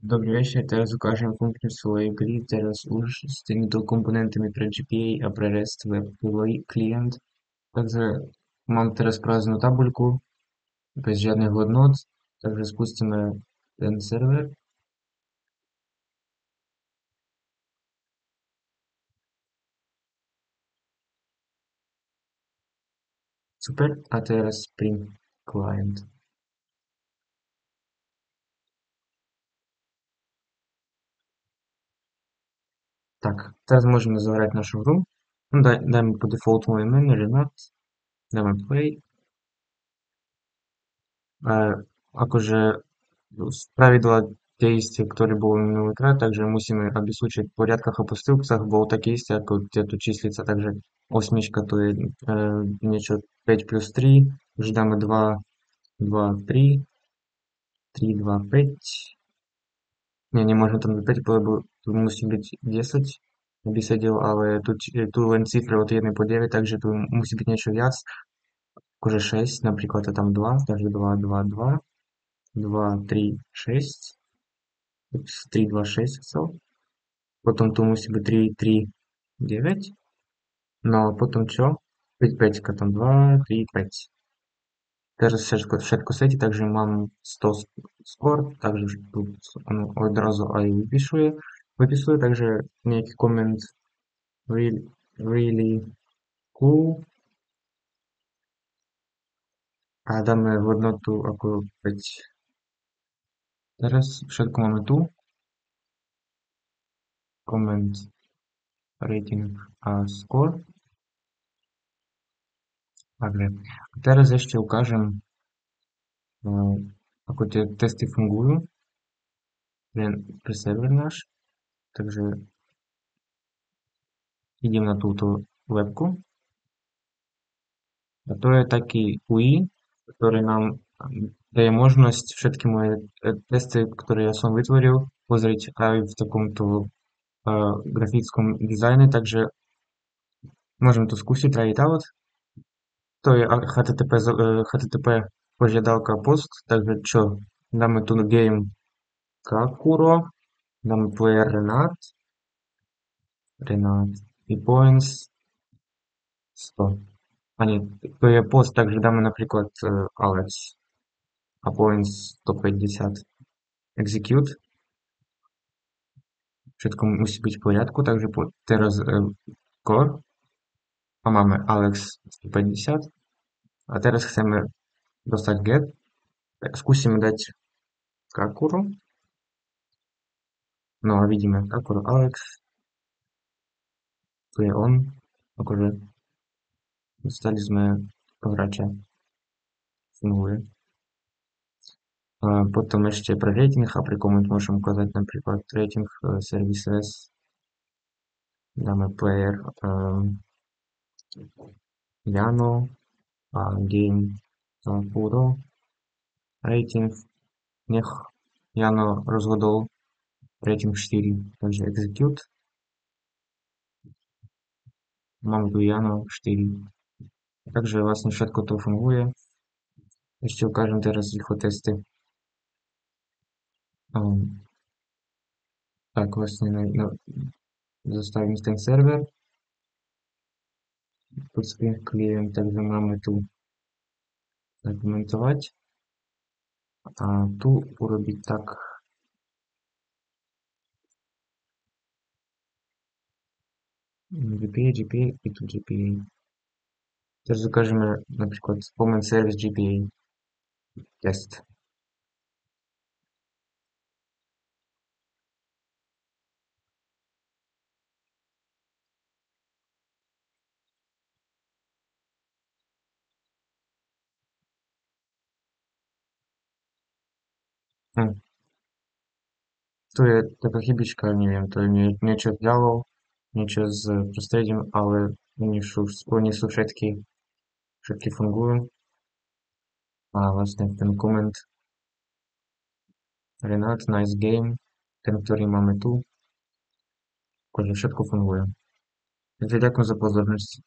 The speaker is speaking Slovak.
Добрий вечір. Teraz укажемо функцію своєї гри. Teraz už s týmito komponentami pre GPA a pre REST Web Client. Takže mám teraz prázdnu tabuľku bez žiadnych hodnot. Takže spustíme ten server. Super. A teraz Spring Client. Tak, teraz môžeme zahrať našu hru. Dajme po default moje meno, Renat. Dáme play. Akože pravidla tie isté, ktoré boli minulýkrát, takže musíme, aby súčet v poriadkach a postupcach bol taký istý ako tieto číslica, takže osmička to je niečo 5 plus 3, už dáme 2, 2, 3, 3, 2, 5, nie, nemôžeme tam dať 5, lebo tu musí byť 10, aby sedel, ale tu len cifry od 1 po 9, takže tu musí byť niečo viac, akože 6, napríklad je tam 2, takže 2, 2, 2, 2, 3, 6, 3, 2, 6 chcel. Potom tu musí byť 3, 3, 9. No a potom čo? 5, 5, tam 2, 3, 5. Teraz všetko sedí, takže mám 100 skôr, takže už tu odrazu aj vypisuje, takže nejaký koment really, really cool a dáme hodnotu ako 5. Teraz všetko máme tu. Koment, rating a score. Takže teraz ešte ukážem, ako tie testy fungujú pre server náš. Takže idem na túto webku. A to je taký UI, ktorý nám daje možnosť všetky moje testy, ktoré ja som vytvoril, pozrieť aj v takomto grafickom dizajne, takže môžem to skúsiť, try it out. To je HTTP požiadavka post, takže čo? Dáme tu game Kakuro, dáme player Renat i points 100. A nie, to je post, takže dáme napríklad Alex a points 150. Execute. Všetko musí byť v poriadku, takže teraz core a máme Alex 150 a teraz chceme dostať get. Skúsime dať Kakuro. No a vidíme Kakuro Alex. Tu je on. Akože dostali sme hráča. Funguje. Potom ešte pre rating a pre koment môžem ukázať napríklad rating services. Dáme player Jano a game Puro. Rating, nech Jano rozhodol, rating 4, takže execute. Mám tu Jano 4. Takže vlastne všetko to funguje. Ešte ukážem teraz rýchlo testy. Tak vlastne zastavím ten server. Spring Client, takže máme tu argumentovať. A tu urobiť tak. GPA i tu GPA. Teraz ukážeme napríklad spomen service GPA test. Tu je taká chybička, neviem, to je niečo vzdialo, niečo s prostredím, ale oni sú všetky fungujú. A vlastne ten koment Renat, nice game, ten, ktorý máme tu, akože všetko funguje. Takže ďakujem za pozornosť.